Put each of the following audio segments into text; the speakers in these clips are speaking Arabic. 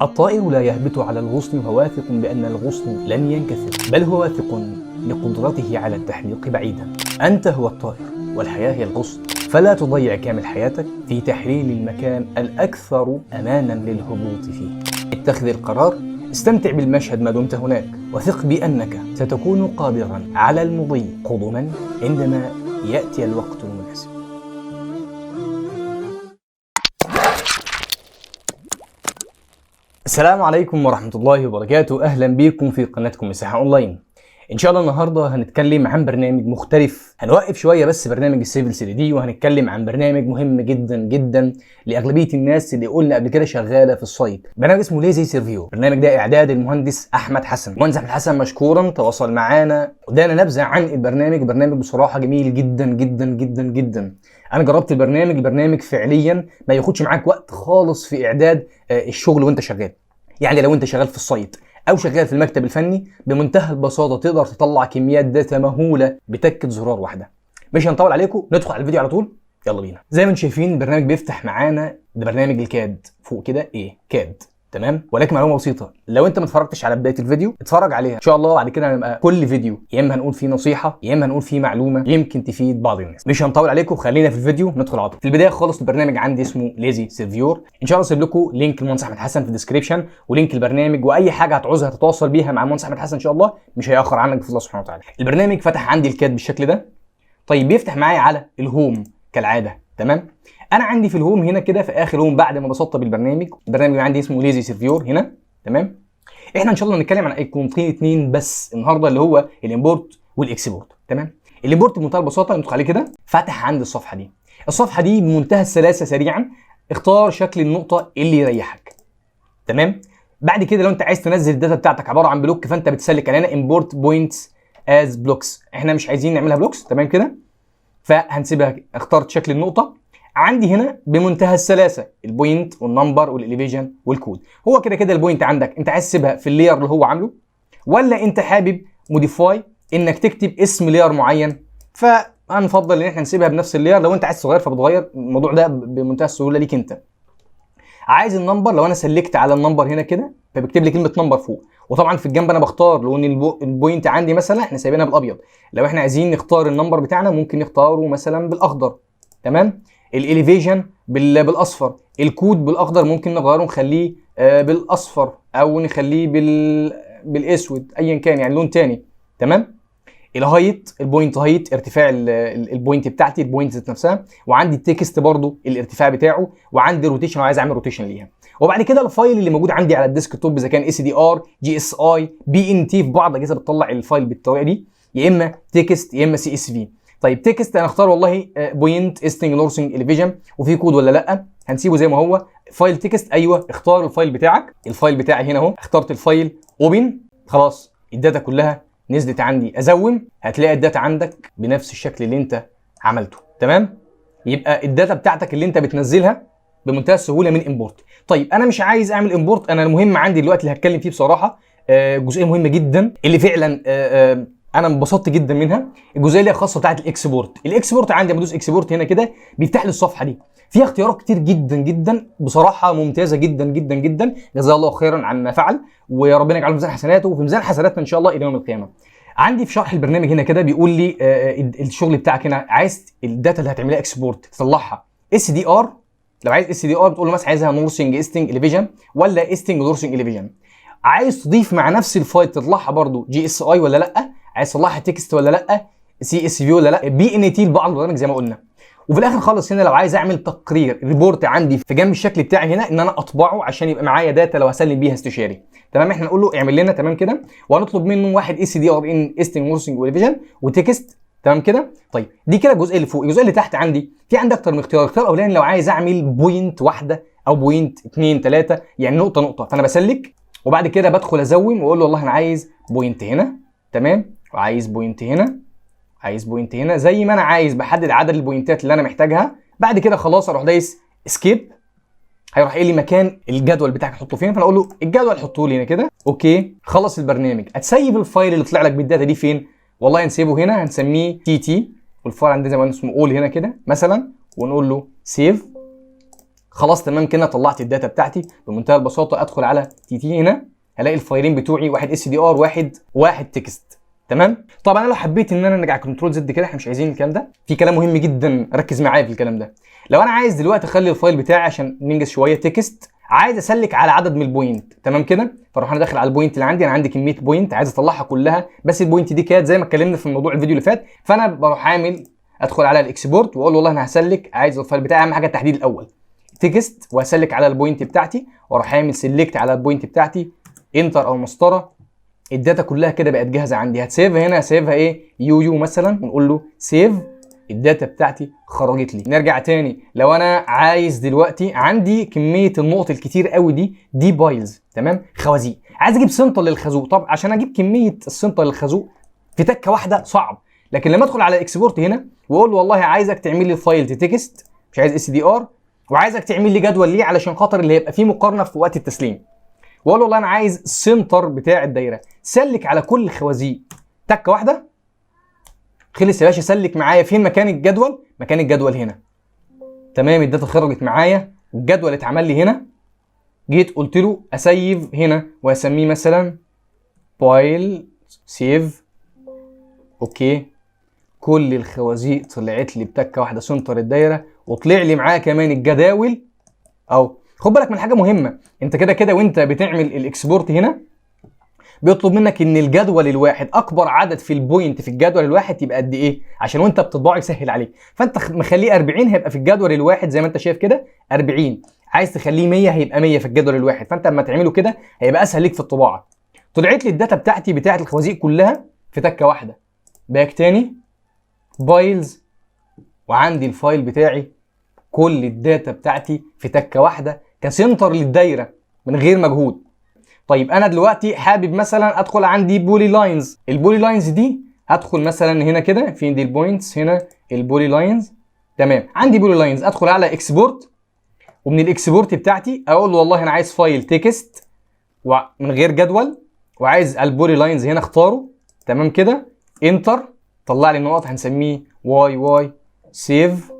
الطائر لا يهبط على الغصن وهو واثق بأن الغصن لن ينكسر، بل هو واثق بقدرته على التحليق بعيدا. أنت هو الطائر والحياة هي الغصن، فلا تضيع كامل حياتك في تحليل المكان الأكثر أمانا للهبوط فيه. اتخذ القرار، استمتع بالمشهد ما دمت هناك، وثق بأنك ستكون قادرا على المضي قدما عندما يأتي الوقت المناسب. السلام عليكم ورحمة الله وبركاته، أهلا بكم في قناتكم مساحة أونلاين. إن شاء الله النهاردة هنتكلم عن برنامج مختلف، هنوقف شوية بس برنامج السيفل 3D وهنتكلم عن برنامج مهم جدا جدا لأغلبية الناس اللي قلنا قبل كده شغالة في السايت. برنامج اسمه ليزي سيرفيور. البرنامج ده إعداد المهندس أحمد حسن. المهندس أحمد حسن مشكورا تواصل معانا ودانا نبذة عن البرنامج. البرنامج بصراحة جميل جدا جدا جدا جدا. أنا جربت البرنامج فعليا ما ياخدش معاك وقت خالص في إعداد الشغل وأنت شغال. يعني لو انت شغال في السايت او شغال في المكتب الفني بمنتهى البساطه تقدر تطلع كميات داتا مهوله بتكه زرار واحده. مش هنطول عليكم، ندخل على الفيديو على طول. يلا بينا. زي ما انتم شايفين البرنامج بيفتح معانا، ده برنامج الكاد فوق كده كاد، تمام. ولكن معلومه بسيطه، لو انت ما اتفرجتش على بدايه الفيديو اتفرج عليها ان شاء الله. بعد كده هنبقى كل فيديو يا اما هنقول فيه نصيحه يا اما هنقول فيه معلومه يمكن تفيد بعض الناس. مش هنطول عليكم، خلينا في الفيديو ندخل على طول. في البدايه خالص البرنامج عندي اسمه ليزي سيرفيور. ان شاء الله اسيب لكم لينك المهندس احمد حسن في الديسكربشن ولينك البرنامج، واي حاجه هتعوزها تتواصل بيها مع المهندس احمد حسن ان شاء الله مش هيأخر عنك في الله سبحانه وتعالى. البرنامج فتح عندي الكاد بالشكل ده. طيب بيفتح معايا على الهوم كالعاده، تمام. انا عندي في الهوم هنا كده في اخر هوم بعد ما بسطب البرنامج عندي اسمه ليزي سيرفيور هنا، تمام. احنا ان شاء الله هنتكلم عن ايقونتين اتنين بس النهارده، اللي هو الامبورت والاكسبورت، تمام. الامبورت بمنتهى البساطه ندخل عليه كده، فتح عندي الصفحه دي بمنتهى السلاسه. سريعا اختار شكل النقطه اللي يريحك، تمام. بعد كده لو انت عايز تنزل الداتا بتاعتك عباره عن بلوك فانت بتسلك علينا امبورت بوينتس از بلوكس. احنا مش عايزين نعملها بلوكس، تمام كده، فهنسيبها. اخترت شكل النقطه عندي هنا بمنتهى السلاسه، البوينت والنمبر والاليفيجن والكود. هو كده كده البوينت عندك انت عايز تسيبها في اللير اللي هو عامله، ولا انت حابب موديفاي انك تكتب اسم لير معين، فهنفضل ان احنا نسيبها بنفس اللير. لو انت عايز تغير فبتغير، الموضوع ده بمنتهى السهوله ليك انت. عايز النمبر، لو انا سلكت على النمبر هنا كده فبكتب لي كلمه نمبر فوق، وطبعا في الجنب انا بختار لون البوينت عندي مثلا احنا سايبينها بالابيض. لو احنا عايزين نختار النمبر بتاعنا ممكن نختاره مثلا بالاخضر، تمام. الاليفيجن بالاصفر، الكود بالاخضر ممكن نغيره نخليه بالاصفر او نخليه بالاسود، ايا كان يعني لون تاني، تمام. الهايت، البوينت هايت ارتفاع البوينت بتاعتي، البوينت ذات نفسها. وعندي التكست برضو الارتفاع بتاعه، وعندي روتيشن لو عايز اعمل روتيشن ليها. وبعد كده الفايل اللي موجود عندي على الديسك توب اذا كان اس دي ار، جي اس اي، بي ان تي، في بعض الاجهزه بتطلع الفايل بالطريقه دي، يا اما تكست يا اما سي اس في. طيب تكست انا اختار والله بوينت استنج نورسنج اليفيجن، وفي كود ولا لا؟ هنسيبه زي ما هو. فايل تكست، ايوه اختار الفايل بتاعك. الفايل بتاعي هنا اهو، اخترت الفايل اوبن، خلاص الداتا كلها نزلت عندي. ازوم هتلاقي الداتا عندك بنفس الشكل اللي انت عملته، تمام. يبقى الداتا بتاعتك اللي انت بتنزلها بمنتهى السهوله من امبورت. طيب انا مش عايز اعمل امبورت، انا المهم عندي دلوقتي اللي هتكلم فيه بصراحه جزئيه مهمه جدا اللي فعلا انا انبسطت جدا منها، الجزئيه اللي هي الخاصه بتاعت الاكسبورت. الاكسبورت عندي لما ادوس اكسبورت هنا كده بيفتح لي الصفحه دي، فيها اختيارات كتير جدا جدا بصراحه ممتازه جدا جدا جدا. جزاه الله خيرا عن ما فعل، ويا ربنا يجعله في ميزان حسناته وفي ميزان حسناتنا ان شاء الله الى يوم القيامه. عندي في شرح البرنامج هنا كده بيقول لي الشغل بتاعك هنا عايز الداتا اللي هتعملها اكسبورت تطلعها اس دي ار. لو عايز اس دي ار بتقول له مثلا عايزها نورسنج استنج اليفيجن ولا استنج نورسنج اليفيجن. عايز تضيف مع نفس الفايل تطلعها برضو جي اس اي ولا لا، عايز تطلعها تكست ولا لا، سي اس في ولا لا، بي ان تي لبعض البرامج زي ما قلنا. وفي الاخر خالص هنا لو عايز اعمل تقرير ريبورت عندي في جنب الشكل بتاعي هنا ان انا اطبعه عشان يبقى معايا داتا لو هسلم بيها استشاري، تمام. احنا نقول له اعمل لنا، تمام كده، وهنطلب منه واحد اس دي ار ان استنج نورسنج والفيجن وتكست، تمام كده. طيب دي كده الجزء اللي فوق. الجزء اللي تحت عندي في اكتر من اختيار. اختيار الاولاني لو عايز اعمل بوينت واحده او بوينت 2 3 يعني نقطه نقطه، فانا بسلك وبعد كده بدخل ازوم واقول له والله انا عايز بوينت هنا، تمام، وعايز بوينت هنا، عايز بوينت هنا، زي ما انا عايز. بحدد عدد البوينتات اللي انا محتاجها. بعد كده خلاص اروح دايس اسكيب، هيروح قايل لي مكان الجدول بتاعك تحطه فين، فانا اقول له الجدول حطه لي هنا كده، اوكي. خلص البرنامج. هتسيب الفايل اللي طلع لك بالداتا دي فين؟ والله هنسيبه هنا، هنسميه تي تي، والفايل عندنا زي ما اسمه اول هنا كده مثلا، ونقول له سيف. خلاص تمام كده طلعت الداتا بتاعتي بمنتهى البساطه. ادخل على تي هنا هلاقي الفايلين بتوعي، واحد اس دي ار، واحد تكست. تمام. طب انا لو حبيت ان انا ارجع كنترول زد كده، احنا مش عايزين الكلام ده. في كلام مهم جدا ركز معايا في الكلام ده. لو انا عايز دلوقتي اخلي الفايل بتاعي عشان ننجز شويه تكست، عايز اسلك على عدد من البوينت، تمام كده. فاروح انا داخل على البوينت اللي عندي، انا عندي كميه بوينت عايز اطلعها كلها، بس البوينت دي كانت زي ما اتكلمنا في الموضوع الفيديو اللي فات. فانا بروح عامل ادخل على الاكسبورت واقول له والله انا هسلك، عايز الفايل بتاعي اهم حاجه التحديد الاول تكست، وهسلك على البوينت بتاعتي واروح عامل سيلكت على البوينت بتاعتي، انتر او مسطره. الداتا كلها كده بقت جاهزه عندي. هتسيف هنا، هسيفها ايه يو مثلا، ونقول له سيف. الداتا بتاعتي خرجت لي. نرجع تاني، لو انا عايز دلوقتي عندي كميه النقط الكتير قوي دي بايلز، تمام، خوازيق، عايز اجيب سنتر للخازوق. طب عشان اجيب كميه السنتر للخازوق في تكه واحده صعب، لكن لما ادخل على الاكسبورت هنا واقول له والله عايزك تعمل لي فايل تكست، مش عايز اس دي ار، وعايزك تعمل لي جدول ليه علشان خاطر اللي هيبقى فيه مقارنه في وقت التسليم، واقول له والله انا عايز السنتر بتاع الدايره، سلك على كل الخوازيق تكه واحده. خلص يا باشا. سلك معايا فين مكان الجدول؟ مكان الجدول هنا. تمام. الداتا خرجت معايا والجدول اتعمل لي هنا. جيت قلت له اسيف هنا واسميه مثلا فايل سيف. اوكي. كل الخوازيق طلعت لي بتكه واحده سنتر الدايره، وطلع لي معاه كمان الجداول. او خد بالك من حاجه مهمه، انت كده كده وانت بتعمل الاكسبورت هنا بيطلب منك ان الجدول الواحد اكبر عدد في البوينت في الجدول الواحد يبقى قد ايه، عشان وانت بتطبعه يسهل عليك. فانت مخليه 40 هيبقى في الجدول الواحد زي ما انت شايف كده 40. عايز تخليه 100 هيبقى 100 في الجدول الواحد. فانت لما تعمله كده هيبقى اسهل ليك في الطباعه. طلعت لي الداتا بتاعتي بتاعت الخوازيق كلها في تكه واحده. باك تاني، فايلز، وعندي الفايل بتاعي كل الداتا بتاعتي في تكه واحده كسنتر للدايره من غير مجهود. طيب انا دلوقتي حابب مثلا ادخل عندي بولي لاينز. البولي لاينز دي هدخل مثلا هنا كده، فين دي البوينتس؟ هنا البولي لاينز. تمام. عندي بولي لاينز، ادخل على اكسبورت، ومن الاكسبورت بتاعتي اقول له والله انا عايز فايل تكست من غير جدول، وعايز البولي لاينز هنا اختاره. تمام كده. انتر. طلع لي النقط، هنسميه واي سيف.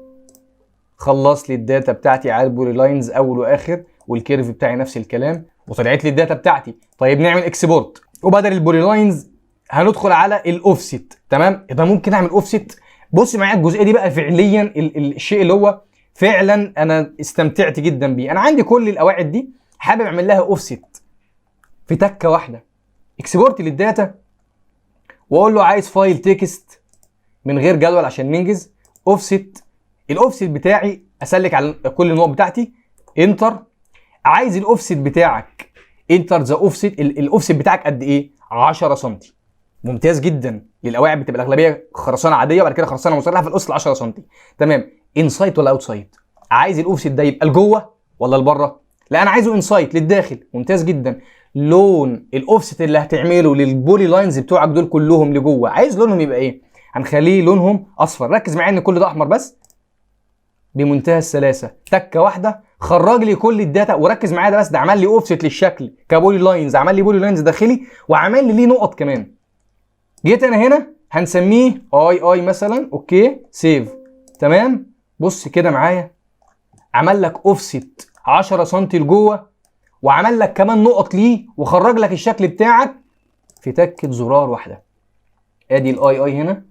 خلص لي الداتا بتاعتي على البولي لاينز اول واخر، والكيرف بتاعي نفس الكلام، وطلعت لي الداتا بتاعتي. طيب نعمل اكسبورت، وبدل البولي لاينز هندخل على الاوفست. تمام. يبقى ممكن اعمل اوفست. بص معايا الجزئيه دي بقى فعليا الشيء اللي هو فعلا انا استمتعت جدا بيه. انا عندي كل القواعد دي حابب اعمل لها اوفست في تكه واحده. اكسبورت للداتا، واقول له عايز فايل تكست من غير جدول عشان ننجز. اوفست. الاوفست بتاعي اسلك على كل النقط بتاعتي. انتر. عايز الاوفست بتاعك، انتر ذا اوفست. الاوفست بتاعك قد ايه؟ 10 سم. ممتاز جدا. القواعد بتبقى الاغلبيه خرسانه عاديه وبعد كده خرسانه مسلحه، في الاصل 10 سم. تمام. انسايت ولا اوتسايد؟ عايز الاوفست ده يبقى لجوه ولا لبره؟ لا انا عايزه انسايت للداخل. ممتاز جدا. لون الاوفست اللي هتعمله للبولي لاينز بتوعك دول كلهم لجوه، عايز لونهم يبقى ايه؟ هنخليه لونهم اصفر. ركز معايا ان كل ده احمر بس. بمنتهى السلاسه تكه واحده خرج لي كل الداتا. وركز معايا ده بس، ده عمل لي اوفست للشكل كبولي لاينز، عمل لي بولي لاينز داخلي، وعمل لي ليه نقط كمان. جيت انا هنا هنسميه اي مثلا. اوكي سيف. تمام. بص كده معايا، عمل لك اوفست 10 سم لجوه، وعمل لك كمان نقط ليه، وخرج لك الشكل بتاعك في تكه زرار واحده. ادي الاي هنا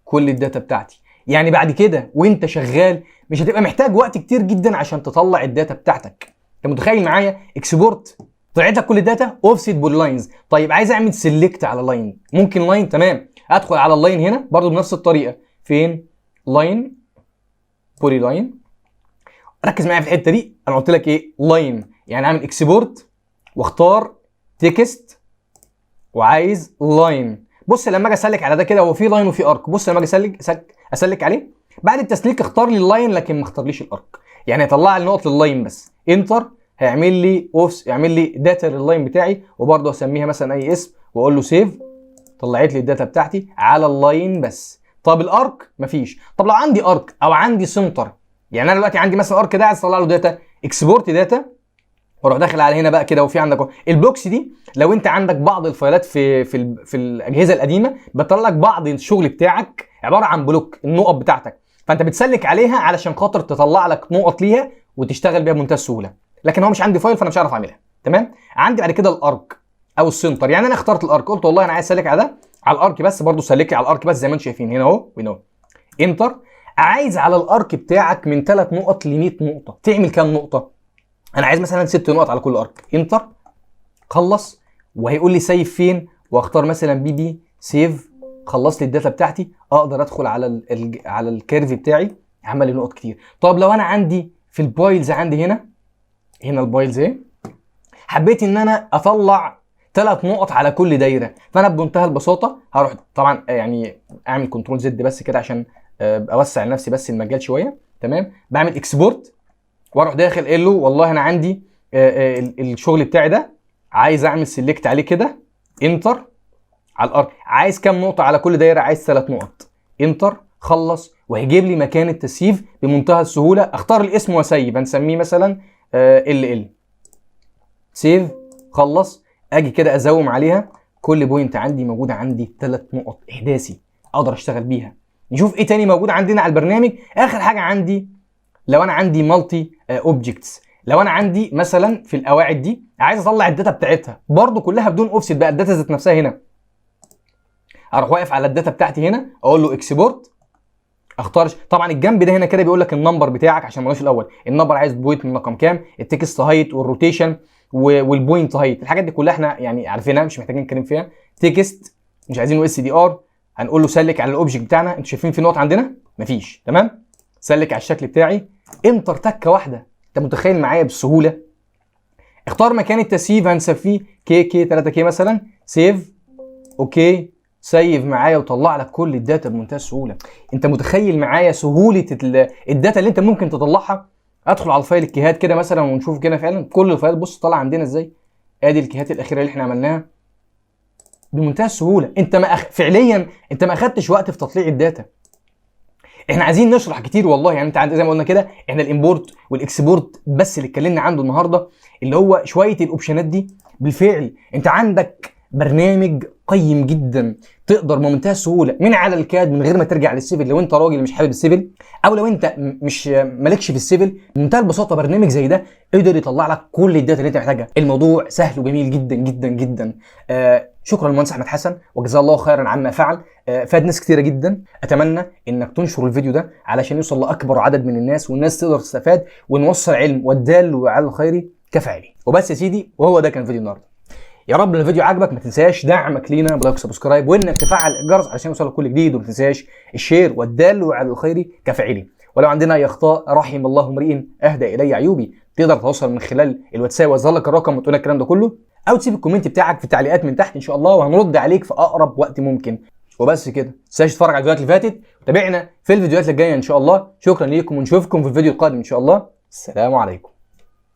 كل الداتا بتاعتي. يعني بعد كده وانت شغال مش هتبقى محتاج وقت كتير جدا عشان تطلع الداتا بتاعتك. انت متخيل معايا؟ اكسبورت، طلعت لك كل الداتا، اوفست بولي لاينز. طيب عايز اعمل سيلكت على لاين، ممكن لاين. تمام. ادخل على اللاين هنا برضو بنفس الطريقه. فين؟ لاين، بولي لاين. ركز معايا في الحته دي. انا قلت لك ايه؟ لاين. يعني اعمل اكسبورت واختار تكست وعايز لاين. بص لما اجي اسلك على ده كده، هو في لاين وفي ارك. بص لما اجي اسلك عليه، بعد التسليك اختار لي اللاين لكن ما اختارليش الارك. يعني هيطلع لي النقط لللاين بس. انتر. هيعمل لي يعمل لي داتا لللاين بتاعي، وبرضه هسميها مثلا اي اسم واقول له سيف. طلعت لي الداتا بتاعتي على اللاين بس. طب الارك مفيش. طب لو عندي ارك او عندي سنتر، يعني انا دلوقتي عندي مثلا ارك ده عايز اطلع له داتا، اكسبورت داتا، واروح داخل على هنا بقى كده. وفي عندك البلوكس دي، لو انت عندك بعض الفايلات في الاجهزه القديمه بتطلع لك بعض الشغل بتاعك عباره عن بلوك النقط بتاعتك، فانت بتسلك عليها علشان خاطر تطلع لك نقط ليها وتشتغل بيها بمنتهى السهوله. لكن هو مش عندي فايل فانا مش هعرف اعملها. تمام. عندي بعد كده الارك او السنتر. يعني انا اخترت الارك، قلت والله انا عايز اسلك على ده، على الارك بس، برضو سلك لي على الارك بس زي ما انتم شايفين هنا اهو وهنا اهو. انتر. عايز على الارك بتاعك من 3 نقط ل 100 نقطه، تعمل كام نقطه؟ انا عايز مثلا 6 نقط على كل ارك. انتر. خلص. وهيقول لي سيف فين، واختار مثلا بي سيف. خلص لي الداتا بتاعتي، اقدر ادخل على الكيرف بتاعي، عمل لي نقط كتير. طب لو انا عندي في البايلز، عندي هنا البايلز اهي، حبيت ان انا اطلع 3 نقط على كل دايره، فانا بمنتهى البساطه هروح طبعا يعني اعمل كنترول زد بس كده عشان اوسع لنفسي بس المجال شويه. تمام. بعمل اكسبورت واروح داخل قايل له والله انا عندي الشغل بتاعي ده، عايز اعمل سيلكت عليه كده. انتر. على الارك عايز كام نقطه على كل دايره؟ عايز 3 نقط. انتر. خلص. وهيجيب لي مكان التسييف بمنتهى السهوله. اختار الاسم واسيب، هنسميه مثلا ال سيف. خلص. اجي كده ازوم عليها، كل بوينت عندي موجوده عندي 3 نقط احداثي اقدر اشتغل بيها. نشوف ايه تاني موجود عندنا على البرنامج. اخر حاجه عندي، لو انا عندي مالتي اوبجكتس، لو انا عندي مثلا في القواعد دي عايز اطلع الداتا بتاعتها برضو كلها بدون اوفست بقى، الداتا ذات نفسها هنا، اروح واقف على الداتا بتاعتي هنا، اقول له اكسبورت. اختار طبعا الجنب ده هنا كده بيقول لك النمبر بتاعك عشان ما الاول، النمبر عايز بوينت من رقم كام، التكست هايت والروتيشن والبوينت هايت، الحاجات دي كلها احنا يعني عارفينها مش محتاجين نتكلم فيها. تكست مش عايزينه اس دي ار، هنقول له سلك على الاوبجكت بتاعنا. انتوا شايفين في نقط عندنا؟ مفيش. تمام. سلك على الشكل بتاعي، انتر تكه واحده. انت متخيل معايا بالسهوله؟ اختار مكان التسييف، هنسميه كي 3 كي مثلا. سيف. اوكي. سيف معايا وطلع لك كل الداتا بمنتهى السهوله. انت متخيل معايا سهوله الداتا اللي انت ممكن تطلعها؟ ادخل على الفايل الكيهات كده مثلا ونشوف كده فعلا كل الفايل. بص طلع عندنا ازاي. ادي الكيهات الاخيره اللي احنا عملناها بمنتهى السهوله. انت فعليا انت ما اخدتش وقت في تطليع الداتا. احنا عايزين نشرح كتير والله، يعني انت عندك زي ما قلنا كده، احنا الامبورت والاكسبورت بس اللي اتكلمنا عنه النهارده، اللي هو شويه الاوبشنات دي. بالفعل انت عندك برنامج قيم جدا، تقدر بمنتهى السهوله من على الكاد من غير ما ترجع للسيفل. لو انت راجل مش حابب السيفل، او لو انت مش مالكش في السيفل، بمنتهى البساطه برنامج زي ده قدر يطلع لك كل الداتا اللي انت محتاجها. الموضوع سهل وجميل جدا جدا جدا. شكرا للمهندس احمد حسن وجزاه الله خيرا عما فعل. فاد ناس كتيره جدا. اتمنى انك تنشر الفيديو ده علشان يوصل لاكبر عدد من الناس، والناس تقدر تستفاد، ونوصل علم، والدال على الخير كفاعله. وبس يا سيدي، وهو ده كان فيديو النهارده. يا رب الفيديو عجبك، ما تنساش دعمك لينا بلايك وسبسكرايب، وانك تفعل الجرس علشان يوصلك كل جديد، وما تنساش الشير، والدال على الخير كفاعله. ولو عندنا اي اخطاء رحم الله امرئ اهدى الي عيوبي، تقدر تتواصل من خلال الواتساب ويظهر لك الرقم وتقول لك الكلام ده كله، او تسيب الكومنت بتاعك في التعليقات من تحت ان شاء الله، وهنرد عليك في اقرب وقت ممكن. وبس كده، ما تنساش تتفرج على الفيديوهات اللي فاتت، وتابعنا في الفيديوهات اللي جايه ان شاء الله. شكرا ليكم ونشوفكم في الفيديو القادم ان شاء الله. السلام عليكم.